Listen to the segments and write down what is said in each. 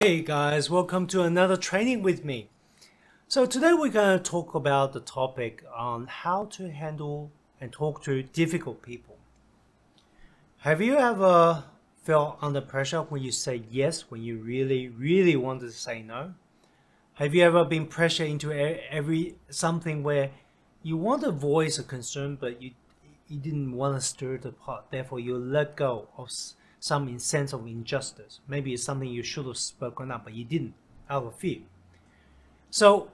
Hey guys, welcome to another training with me. So today we're going to talk about the topic on how to handle and talk to difficult people. Have you ever felt under pressure when you say yes when you really wanted to say no? Have you ever been pressured into something where you want to voice a concern but you didn't want to stir the pot, therefore you let go of some sense of injustice? Maybe it's something you should have spoken up but you didn't, out of fear. So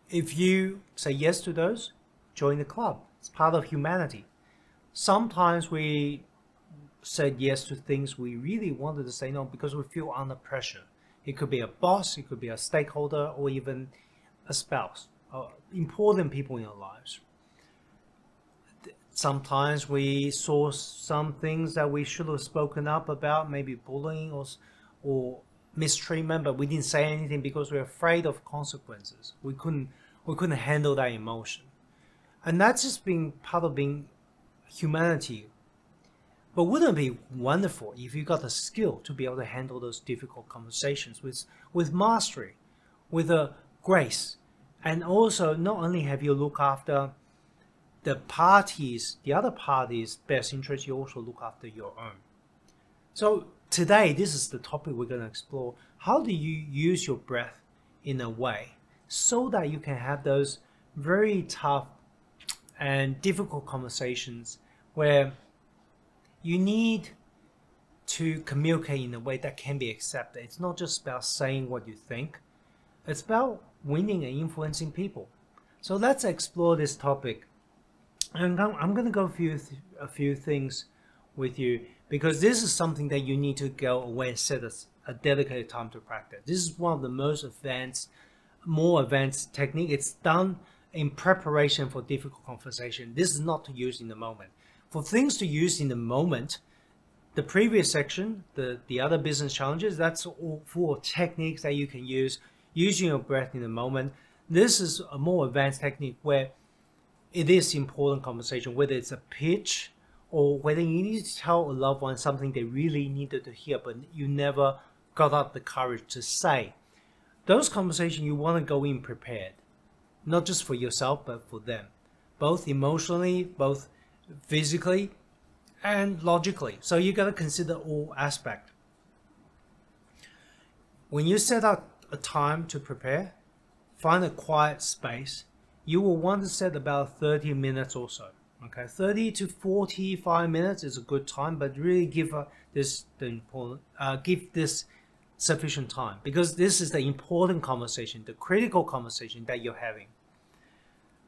if you say yes to those, join the club. It's part of humanity. Sometimes we said yes to things we really wanted to say no because we feel under pressure. It could be a boss, it could be a stakeholder, or even a spouse, important people in our lives. Sometimes we saw some things that we should have spoken up about, maybe bullying or mistreatment, but we didn't say anything because we're afraid of consequences. We couldn't handle that emotion. And that's just being part of being humanity. But wouldn't it be wonderful if you got the skill to be able to handle those difficult conversations with mastery, with a grace, and also not only have you look after the other party's best interest, you also look after your own. So today, this is the topic we're going to explore. How do you use your breath in a way so that you can have those very tough and difficult conversations where you need to communicate in a way that can be accepted. It's not just about saying what you think. It's about winning and influencing people. So let's explore this topic. And I'm going to go a few things with you because this is something that you need to go away and set a dedicated time to practice. This is one of the most more advanced technique. It's done in preparation for difficult conversation. This is not to use in the moment. For things to use in the moment, the previous section, the other business challenges, that's all full of techniques that you can use using your breath in the moment. This is a more advanced technique where it is important conversation, whether it's a pitch or whether you need to tell a loved one something they really needed to hear, but you never got up the courage to say. Those conversations, you want to go in prepared, not just for yourself, but for them, both emotionally, both physically, and logically. So you got to consider all aspects. When you set out a time to prepare, find a quiet space. You will want to set about 30 minutes or so. Okay, 30 to 45 minutes is a good time, but really give this sufficient time because this is the important conversation, the critical conversation that you're having.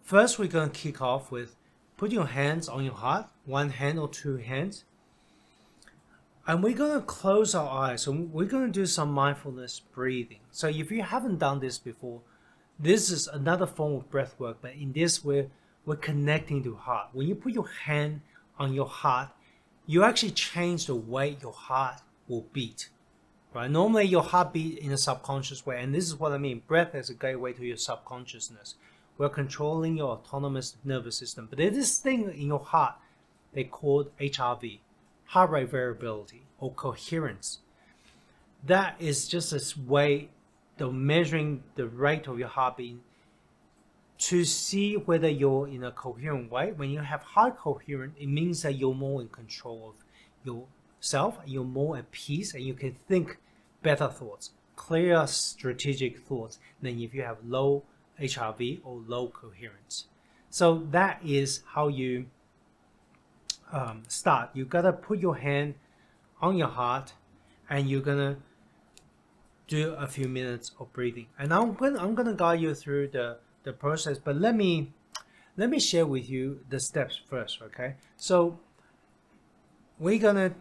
First, we're going to kick off with put your hands on your heart, one hand or two hands, and we're going to close our eyes. So we're going to do some mindfulness breathing. So if you haven't done this before, this is another form of breath work, but in this we're connecting to heart. When you put your hand on your heart, you actually change the way your heart will beat. Right? Normally your heart beat in a subconscious way, and this is what I mean. Breath is a gateway to your subconsciousness. We're controlling your autonomous nervous system. But there's this thing in your heart they call HRV, heart rate variability or coherence. That is just a way of measuring the rate of your heartbeat to see whether you're in a coherent way. When you have high coherence, it means that you're more in control of yourself, you're more at peace, and you can think better thoughts, clear strategic thoughts than if you have low HRV or low coherence. So that is how you start. You gotta put your hand on your heart and you're gonna do a few minutes of breathing. And I'm gonna guide you through the process, but let me share with you the steps first, okay? So we're gonna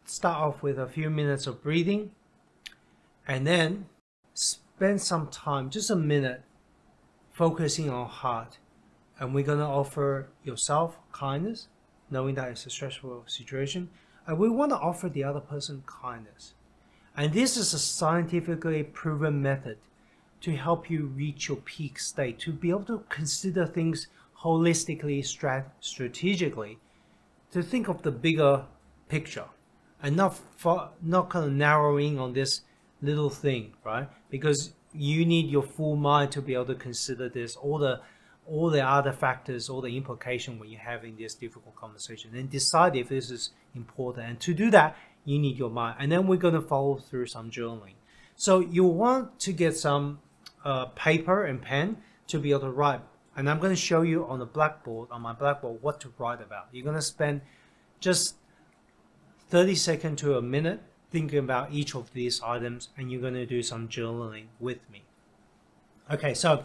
start off with a few minutes of breathing and then spend some time, just a minute, focusing on heart. And we're gonna offer yourself kindness, knowing that it's a stressful situation, and we want to offer the other person kindness. And this is a scientifically proven method to help you reach your peak state, to be able to consider things holistically, strategically, to think of the bigger picture and not kind of narrowing on this little thing, right? Because you need your full mind to be able to consider this, all the other factors, all the implication when you're having this difficult conversation, and decide if this is important. And to do that, you need your mind. And then we're going to follow through some journaling. So you want to get some paper and pen to be able to write. And I'm going to show you on the blackboard, on my blackboard, what to write about. You're going to spend just 30 seconds to a minute thinking about each of these items, and you're going to do some journaling with me. Okay, so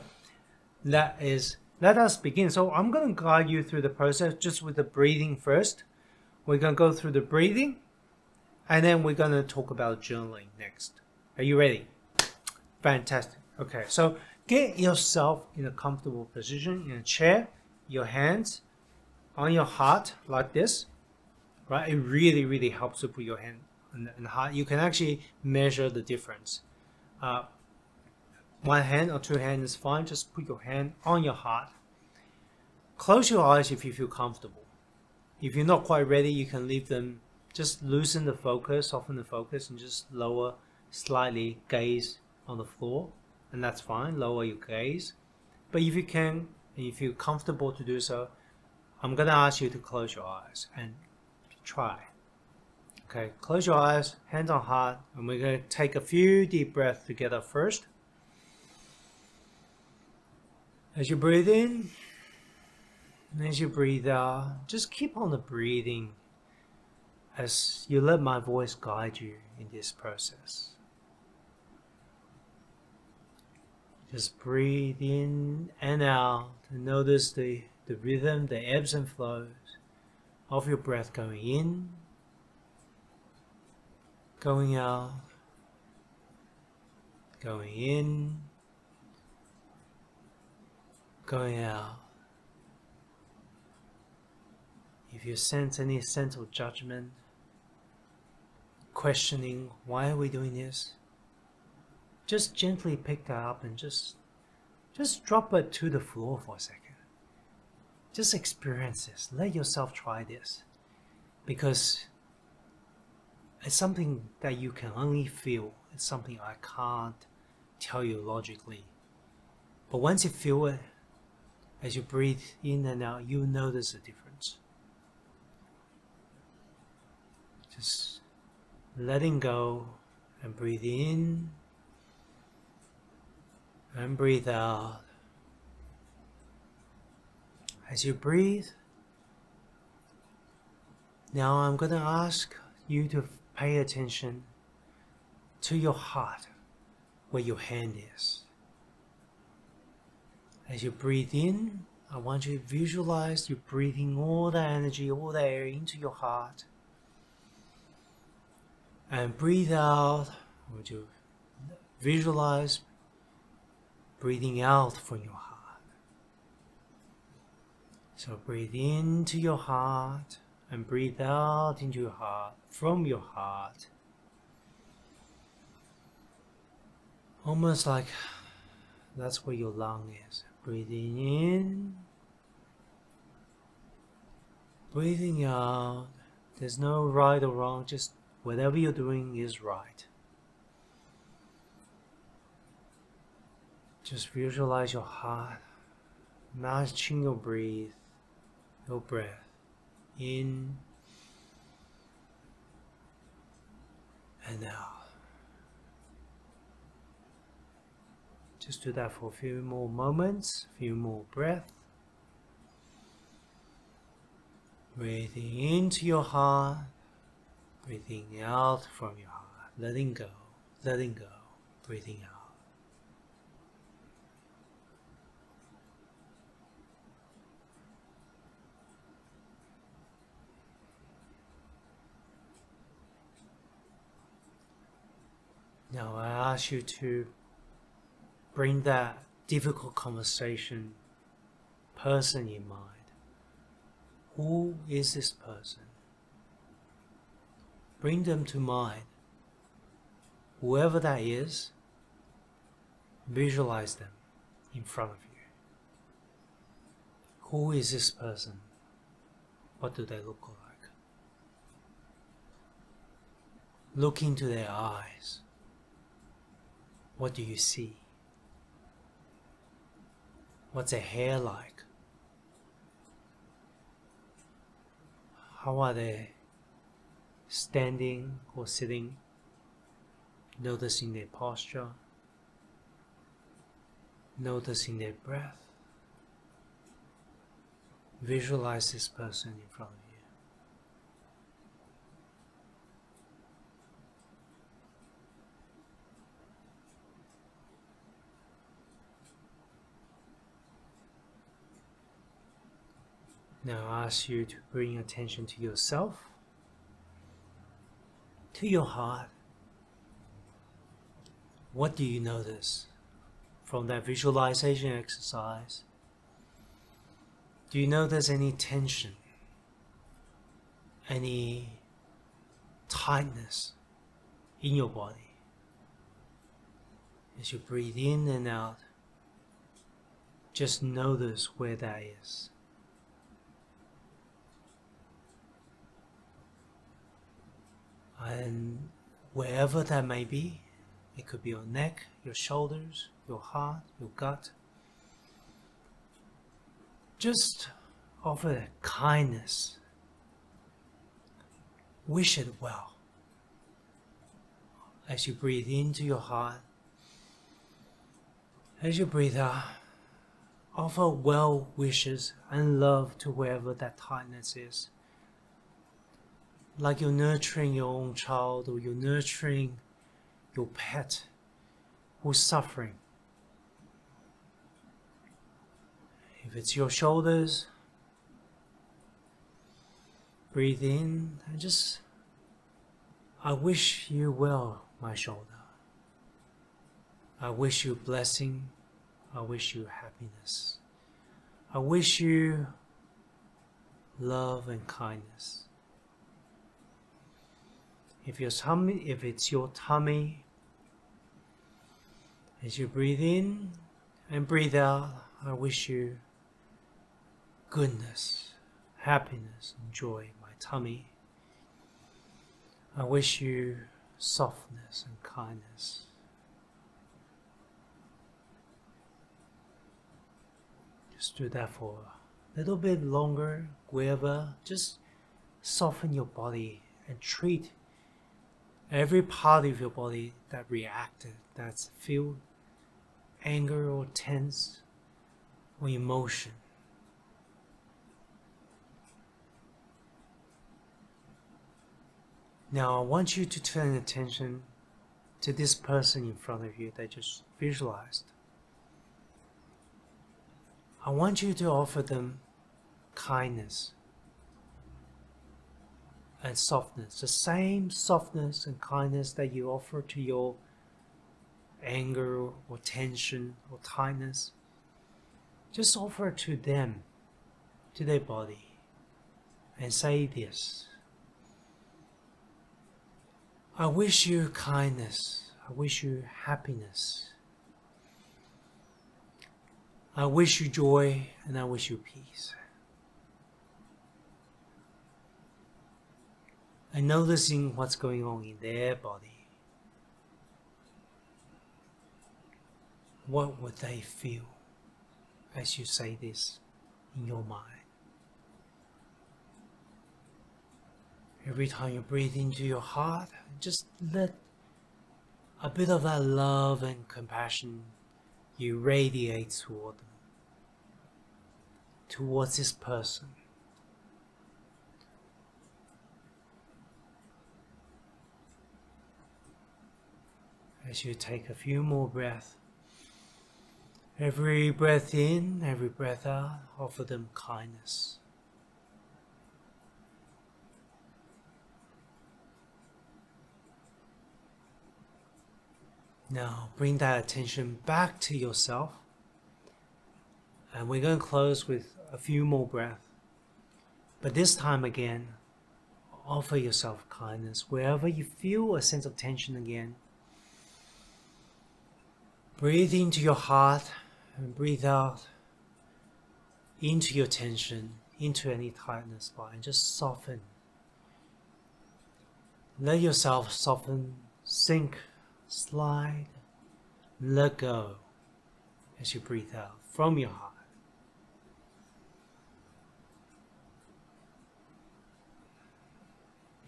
let us begin. So I'm going to guide you through the process just with the breathing first. We're going to go through the breathing, and then we're going to talk about journaling next. Are you ready? Fantastic. Okay, so get yourself in a comfortable position in a chair, your hands on your heart like this, right? It really, really helps to put your hand on the heart. You can actually measure the difference. One hand or two hands is fine. Just put your hand on your heart. Close your eyes if you feel comfortable. If you're not quite ready, you can leave them. Just loosen the focus, soften the focus, and just lower slightly, gaze on the floor. And that's fine, lower your gaze. But if you can, and you feel comfortable to do so, I'm going to ask you to close your eyes and try. Okay, close your eyes, hands on heart, and we're going to take a few deep breaths together first. As you breathe in, and as you breathe out, just keep on the breathing as you let my voice guide you in this process. Just breathe in and out and notice the rhythm, the ebbs and flows of your breath going in, going out, going in, going out. If you sense any sense of judgment, questioning why are we doing this, just gently pick that up and just drop it to the floor for a second. Just experience this. Let yourself try this, because it's something that you can only feel. It's something I can't tell you logically. But once you feel it, as you breathe in and out, you'll notice the difference. Just letting go and breathe in and breathe out. As you breathe, now I'm going to ask you to pay attention to your heart, where your hand is. As you breathe in, I want you to visualize you breathing all the energy, all the air into your heart. And breathe out, I want you to visualize breathing out from your heart. So breathe into your heart and breathe out into your heart, from your heart. Almost like that's where your lung is. Breathing in, breathing out. There's no right or wrong, just whatever you're doing is right. Just visualize your heart matching your breath in and out. Just do that for a few more moments, a few more breaths. Breathing into your heart, breathing out from your heart, letting go, breathing out. Now I ask you to bring that difficult conversation person in mind. Who is this person? Bring them to mind. Whoever that is, visualize them in front of you. Who is this person? What do they look like? Look into their eyes. What do you see? What's a hair like? How are they standing or sitting? Noticing their posture, noticing their breath. Visualize this person in front of you. Now I ask you to bring attention to yourself, to your heart. What do you notice from that visualization exercise? Do you notice any tension, any tightness in your body? As you breathe in and out, just notice where that is. And wherever that may be, it could be your neck, your shoulders, your heart, your gut. Just offer kindness. Wish it well. As you breathe into your heart, as you breathe out, offer well wishes and love to wherever that tightness is. Like you're nurturing your own child, or you're nurturing your pet who's suffering. If it's your shoulders, breathe in and just, I wish you well, my shoulder. I wish you blessing. I wish you happiness. I wish you love and kindness. If it's your tummy, as you breathe in and breathe out, I wish you goodness, happiness, and joy in my tummy. I wish you softness and kindness. Just do that for a little bit longer, wherever. Just soften your body and treat every part of your body that reacted, that's feel anger or tense or emotion. Now I want you to turn attention to this person in front of you that you just visualized. I want you to offer them kindness and softness, the same softness and kindness that you offer to your anger or tension or tightness. Just offer it to them, to their body, and say this: I wish you kindness, I wish you happiness, I wish you joy, and I wish you peace. And noticing what's going on in their body. What would they feel as you say this in your mind? Every time you breathe into your heart, just let a bit of that love and compassion you radiate toward them, towards this person. As you take a few more breaths, every breath in, every breath out, offer them kindness. Now bring that attention back to yourself, and we're going to close with a few more breaths. But this time again, offer yourself kindness wherever you feel a sense of tension again. Breathe into your heart and breathe out into your tension, into any tightness spot, and just soften. Let yourself soften, sink, slide, Let go as you breathe out from your heart.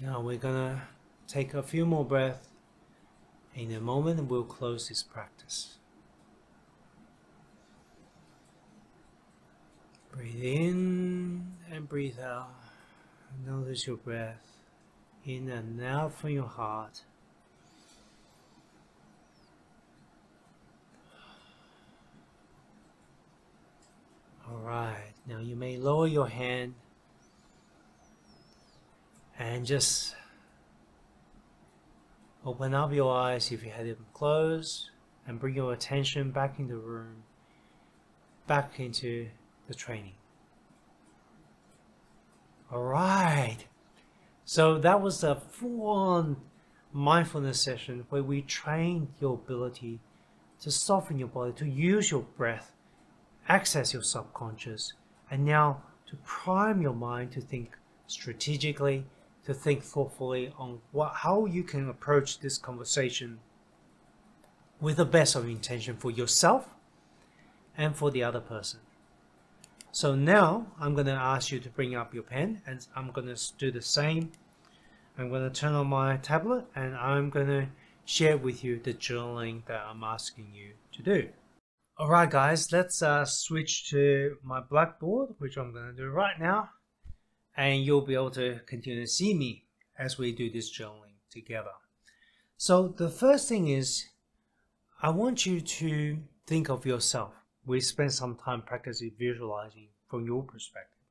Now we're gonna take a few more breaths. In a moment, we'll close this practice. Breathe in and breathe out. Notice your breath in and out from your heart. Alright, now you may lower your hand and just open up your eyes if you had them closed and bring your attention back in the room, back into the training. Alright, so that was a full-on mindfulness session where we trained your ability to soften your body, to use your breath, access your subconscious, and now to prime your mind to think strategically, to think thoughtfully on how you can approach this conversation with the best of intention for yourself and for the other person. So now I'm going to ask you to bring up your pen, and I'm going to do the same. I'm going to turn on my tablet and I'm going to share with you the journaling that I'm asking you to do. Alright guys, let's switch to my blackboard, which I'm going to do right now, and you'll be able to continue to see me as we do this journaling together. So the first thing is, I want you to think of yourself. We spent some time practicing visualizing from your perspective.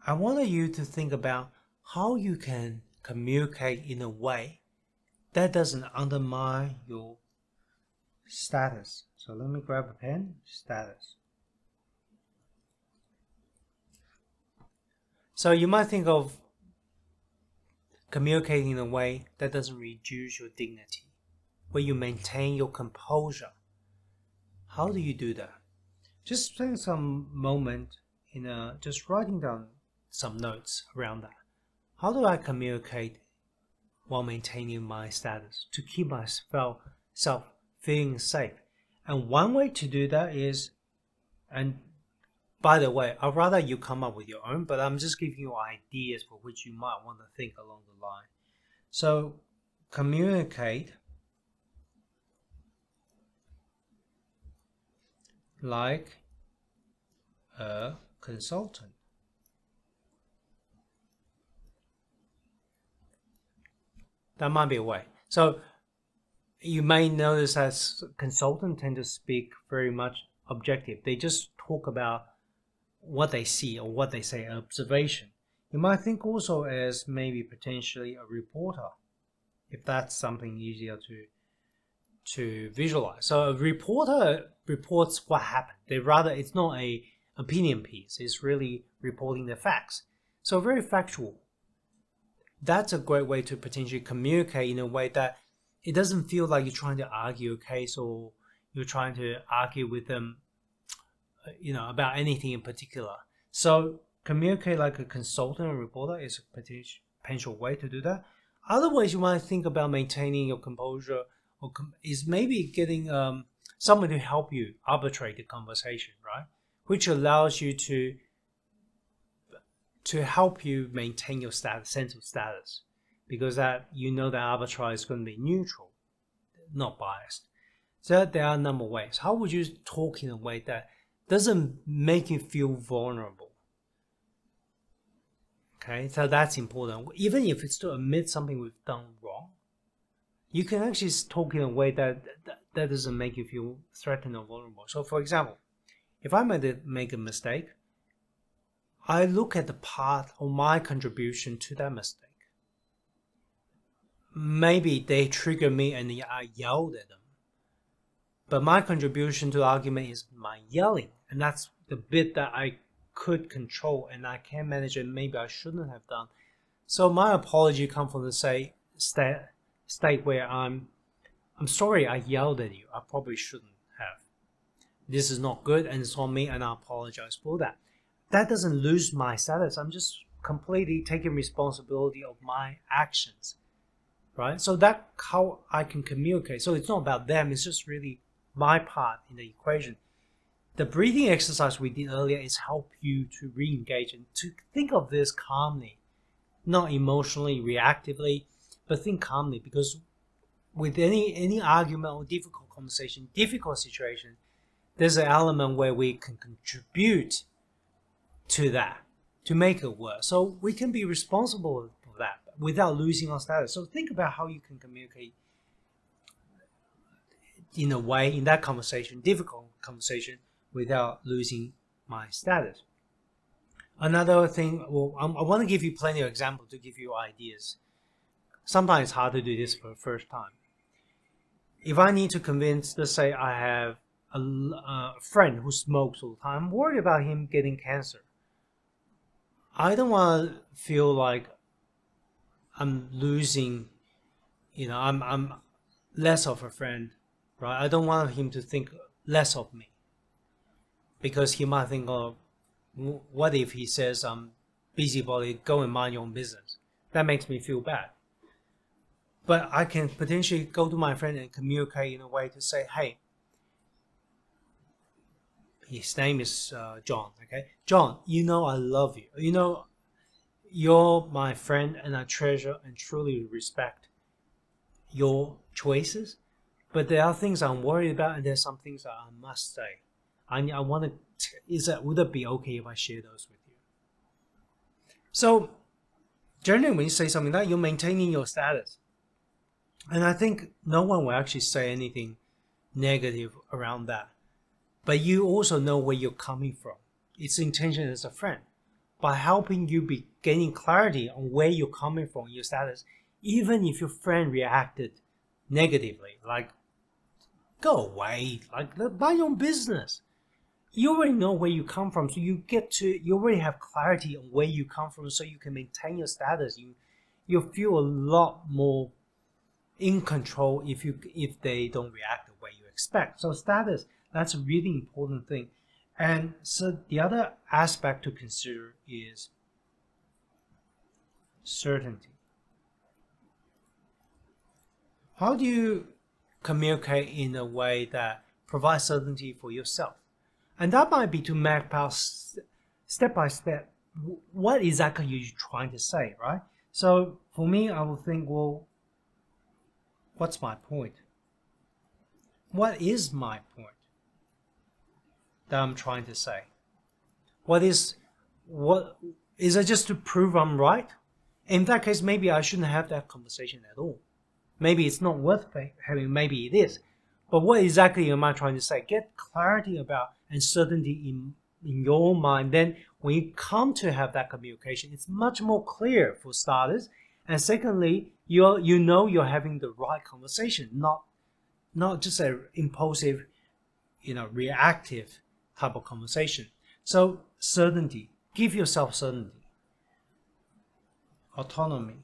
I want you to think about how you can communicate in a way that doesn't undermine your status. So let me grab a pen. Status. So you might think of communicating in a way that doesn't reduce your dignity, where you maintain your composure. How do you do that? Just spend some moment in just writing down some notes around that. How do I communicate while maintaining my status to keep myself feeling safe? And one way to do that is, and by the way, I'd rather you come up with your own, but I'm just giving you ideas for which you might want to think along the line. So communicate like a consultant. That might be a way. So you may notice that consultants tend to speak very much objective. They just talk about what they see or what they say, observation. You might think also as maybe potentially a reporter, if that's something easier to visualize. So a reporter reports what happened. It's not a opinion piece. It's really reporting the facts. So very factual. That's a great way to potentially communicate in a way that it doesn't feel like you're trying to argue a case or you're trying to argue with them, about anything in particular. So communicate like a consultant or reporter is a potential way to do that. Other ways you might think about maintaining your composure is maybe getting someone to help you arbitrate the conversation, right? Which allows you to help you maintain your sense of status, because that that arbitrage is going to be neutral, not biased. So there are a number of ways. How would you talk in a way that doesn't make you feel vulnerable? Okay, so that's important. Even if it's to admit something we've done wrong, you can actually talk in a way that doesn't make you feel threatened or vulnerable. So for example, if I make a mistake, I look at the part of my contribution to that mistake. Maybe they trigger me and I yelled at them. But my contribution to the argument is my yelling. And that's the bit that I could control and I can manage, and maybe I shouldn't have done. So my apology comes from the state where I'm sorry I yelled at you. I probably shouldn't have. This is not good and it's on me, and I apologize for that. That doesn't lose my status. I'm just completely taking responsibility of my actions. right? So that's how I can communicate. So it's not about them, it's just really my part in the equation. The breathing exercise we did earlier is help you to re-engage and to think of this calmly, not emotionally, reactively, but think calmly, because with any argument or difficult conversation, difficult situation, there's an element where we can contribute to that, to make it work. So we can be responsible for that without losing our status. So think about how you can communicate in a way, in that conversation, difficult conversation, without losing my status. Another thing, well, I want to give you plenty of examples to give you ideas. Sometimes it's hard to do this for the first time. If I need to convince, let's say I have a friend who smokes all the time, I'm worried about him getting cancer. I don't want to feel like I'm losing, I'm less of a friend, right? I don't want him to think less of me, because he might think, oh, what if he says I'm busybody, go and mind your own business? That makes me feel bad. But I can potentially go to my friend and communicate in a way to say, hey, his name is John, okay? John, I love you. You're my friend, and I treasure and truly respect your choices. But there are things I'm worried about, and there's some things that I must say. I want to, would it be okay if I share those with you? So generally when you say something like that, you're maintaining your status. And I think no one will actually say anything negative around that. But you also know where you're coming from. Its intention as a friend. By helping you be gaining clarity on where you're coming from, your status, even if your friend reacted negatively, like, go away, like, mind your own business. You already know where you come from, so you already have clarity on where you come from, so you can maintain your status. You feel a lot more in control if they don't react the way you expect. So status, that's a really important thing. And so the other aspect to consider is certainty. How do you communicate in a way that provides certainty for yourself? And that might be to map out step by step what exactly you're trying to say, right? So for me, I will think, well, what's my point? What is my point that I'm trying to say? What is it just to prove I'm right? In that case, maybe I shouldn't have that conversation at all. Maybe it's not worth having, maybe it is. But what exactly am I trying to say? Get clarity about and certainty in your mind. Then when you come to have that communication, it's much more clear for starters. And secondly, you know you're having the right conversation, not just an impulsive, reactive type of conversation. So certainty, give yourself certainty. Autonomy.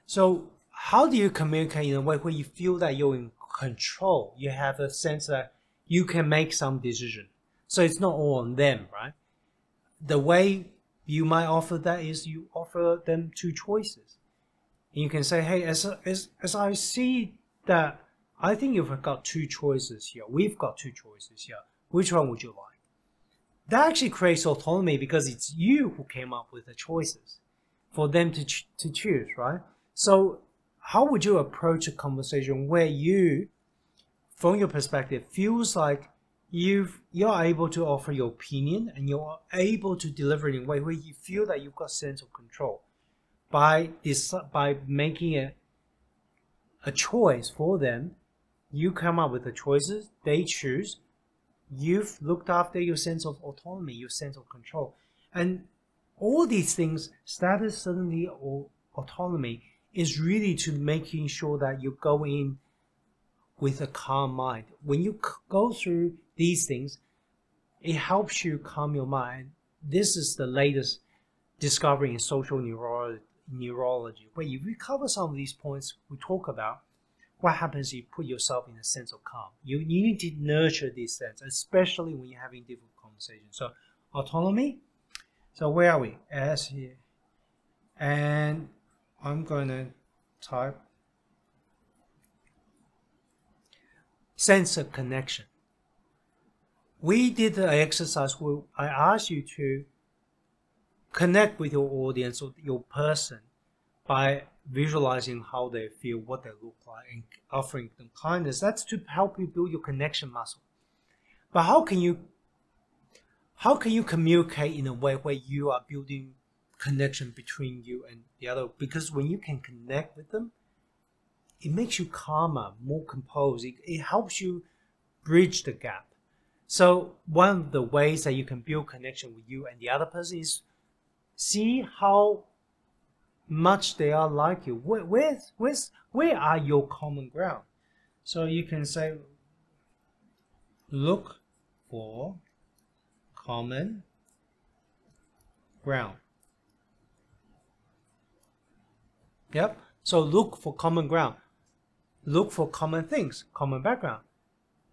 So how do you communicate in a way where you feel that you're in control? You have a sense that you can make some decision. So it's not all on them, right? The way you might offer that is you offer them two choices. And you can say, hey, as I see that, I think you've got two choices here. We've got two choices here. Which one would you like? That actually creates autonomy because it's you who came up with the choices for them to choose, right? So how would you approach a conversation where you, from your perspective, feels like you're able to offer your opinion and you're able to deliver it in a way where you feel that you've got a sense of control by making a choice for them? You come up with the choices, they choose. You've looked after your sense of autonomy, your sense of control. And all these things, status, certainty, or autonomy, is really to making sure that you go in with a calm mind. When you go through these things, it helps you calm your mind. This is the latest discovery in social neurology, where you recover some of these points we talk about. What happens if you put yourself in a sense of calm? You need to nurture this sense, especially when you're having difficult conversations. So autonomy. So where are we? And I'm going to type sense of connection. We did the exercise where I asked you to connect with your audience or your person by visualizing how they feel, what they look like, and offering them kindness. That's to help you build your connection muscle. But how can you communicate in a way where you are building connection between you and the other? Because when you can connect with them, it makes you calmer, more composed. It helps you bridge the gap. So one of the ways that you can build connection with you and the other person is see how much they are like you. Where are your common ground? So you can say, look for common ground. Yep. So look for common ground. Look for common things, common background.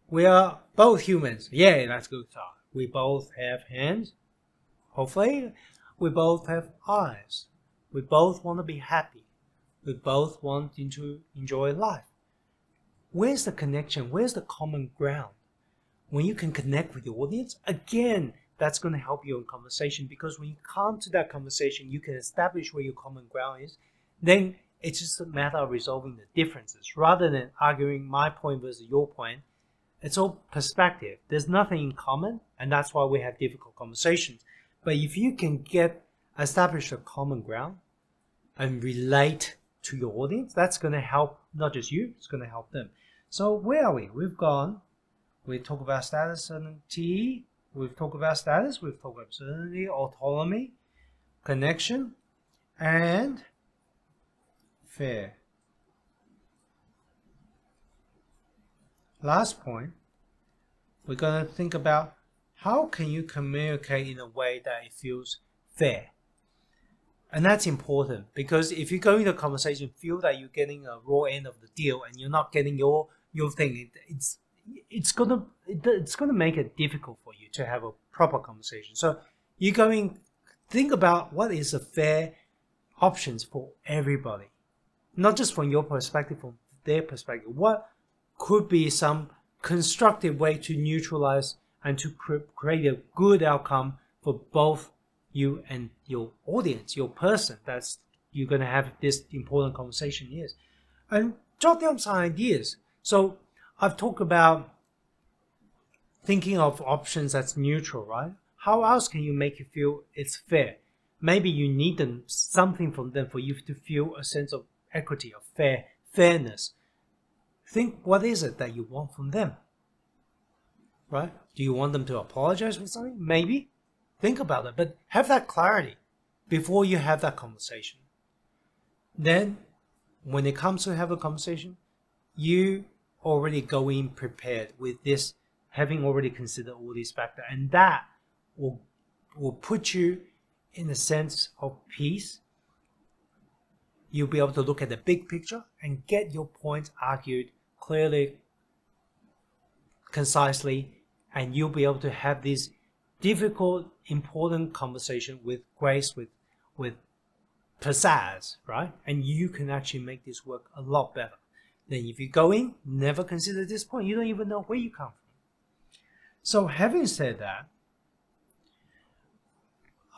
We are both humans. Yeah, that's good. We both have hands. Hopefully, we both have eyes. We both want to be happy. We both want to enjoy life. Where's the connection? Where's the common ground? When you can connect with your audience, again, that's going to help you in conversation, because when you come to that conversation, you can establish where your common ground is. Then it's just a matter of resolving the differences rather than arguing my point versus your point. It's all perspective. There's nothing in common, and that's why we have difficult conversations. But if you can establish a common ground and relate to your audience, that's going to help not just you, it's going to help them. So where are we? We talk about status, certainty, we've talked about status, we've talked about certainty, autonomy, connection, and fair. Last point, we're going to think about how can you communicate in a way that it feels fair. And that's important, because if you go into a conversation, feel that you're getting a raw end of the deal and you're not getting your thing, it's gonna make it difficult for you to have a proper conversation. So you're going think about what is the fair options for everybody, not just from your perspective, from their perspective. What could be some constructive way to neutralize and to create a good outcome for both you and your audience, your person that's you're going to have this important conversation is. And jot down some ideas. So I've talked about thinking of options that's neutral, right? How else can you make it feel it's fair? Maybe you need something from them for you to feel a sense of equity, of fairness. Think, what is it that you want from them? Right? Do you want them to apologize for something? Maybe. Think about it, but have that clarity before you have that conversation. Then, when it comes to have a conversation, you already go in prepared with this, having already considered all these factors, and that will put you in a sense of peace. You'll be able to look at the big picture and get your points argued clearly, concisely, and you'll be able to have this difficult, important conversation with grace, with pizzazz, right? And you can actually make this work a lot better than if you go in, never consider this point. You don't even know where you come from. So having said that,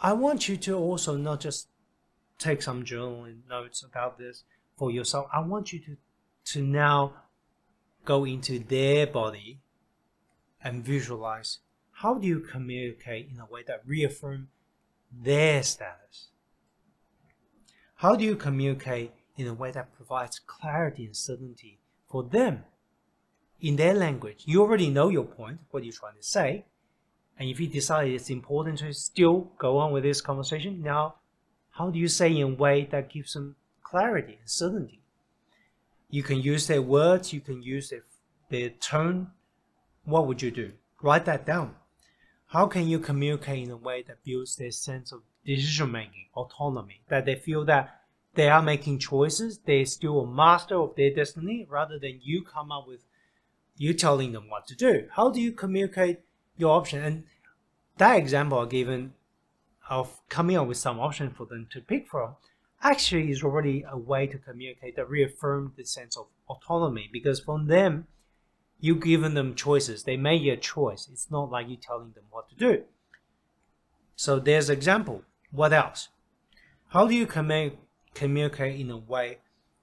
I want you to also not just take some journaling notes about this for yourself. I want you to now go into their body and visualize, how do you communicate in a way that reaffirms their status? How do you communicate in a way that provides clarity and certainty for them in their language? You already know your point, what you're trying to say. And if you decide it's important to still go on with this conversation, now how do you say in a way that gives them clarity and certainty? You can use their words, you can use their tone. What would you do? Write that down. How can you communicate in a way that builds their sense of decision-making, autonomy, that they feel that they are making choices, they're still a master of their destiny, rather than you come up with, you telling them what to do? How do you communicate your option? And that example I given of coming up with some option for them to pick from actually is already a way to communicate that reaffirm the sense of autonomy, because from them, you've given them choices. They make a choice. It's not like you telling them what to do. So there's an example. What else? How do you communicate in a way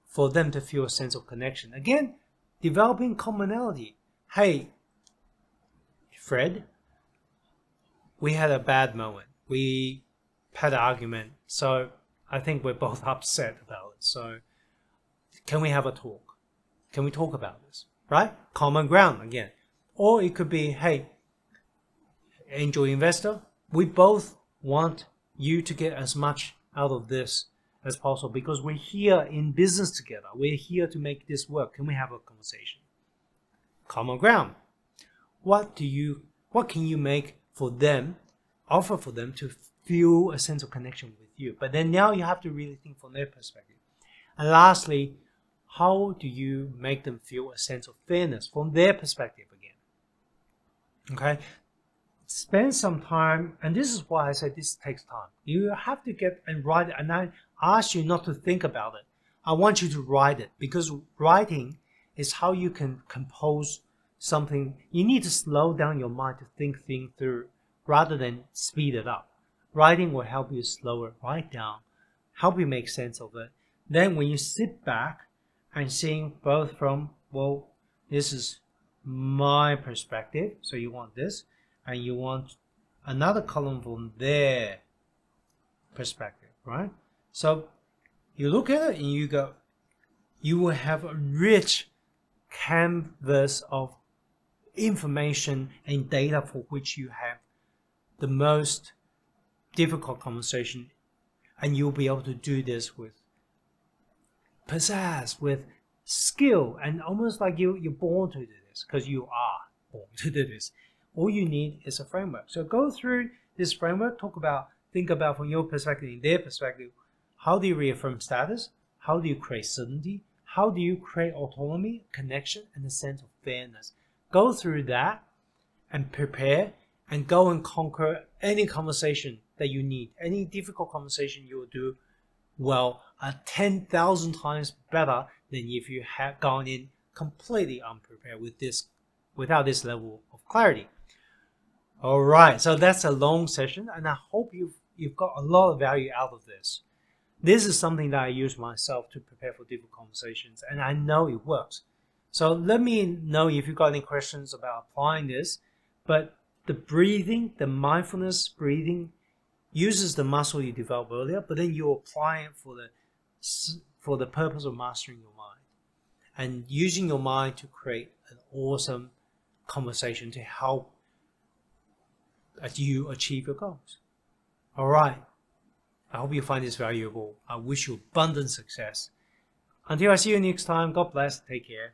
for them to feel a sense of connection? Again, developing commonality. Hey, Fred, we had a bad moment. We had an argument. So I think we're both upset about it. So can we have a talk? Can we talk about this? Right? Common ground again. Or it could be, hey, angel investor, we both want you to get as much out of this as possible because we're here in business together. We're here to make this work. Can we have a conversation? Common ground. What can you make for them, offer for them to feel a sense of connection with you? But then now you have to really think from their perspective. And lastly, how do you make them feel a sense of fairness from their perspective again? Okay? Spend some time, and this is why I said this takes time. You have to get and write it, and I ask you not to think about it. I want you to write it, because writing is how you can compose something. You need to slow down your mind to think things through rather than speed it up. Writing will help you slow it right down, help you make sense of it. Then when you sit back and seeing both from, well, this is my perspective, so you want this, and you want another column from their perspective, right? So you look at it and you go, you will have a rich canvas of information and data for which you have the most difficult conversation, and you'll be able to do this with pizzazz, with skill, and almost like you're born to do this, because you are born to do this. All you need is a framework. So go through this framework, think about from your perspective, in their perspective, how do you reaffirm status? How do you create certainty? How do you create autonomy, connection, and a sense of fairness? Go through that and prepare and go and conquer any conversation that you need. Any difficult conversation you will do well 10,000 times better than if you had gone in completely unprepared without this level of clarity. All right, so that's a long session, and I hope you've got a lot of value out of this. This is something that I use myself to prepare for difficult conversations, and I know it works. So let me know if you've got any questions about applying this. But the breathing, the mindfulness breathing, uses the muscle you developed earlier, but then you apply it for the purpose of mastering your mind and using your mind to create an awesome conversation to help you achieve your goals. All right. I hope you find this valuable. I wish you abundant success. Until I see you next time, God bless. Take care.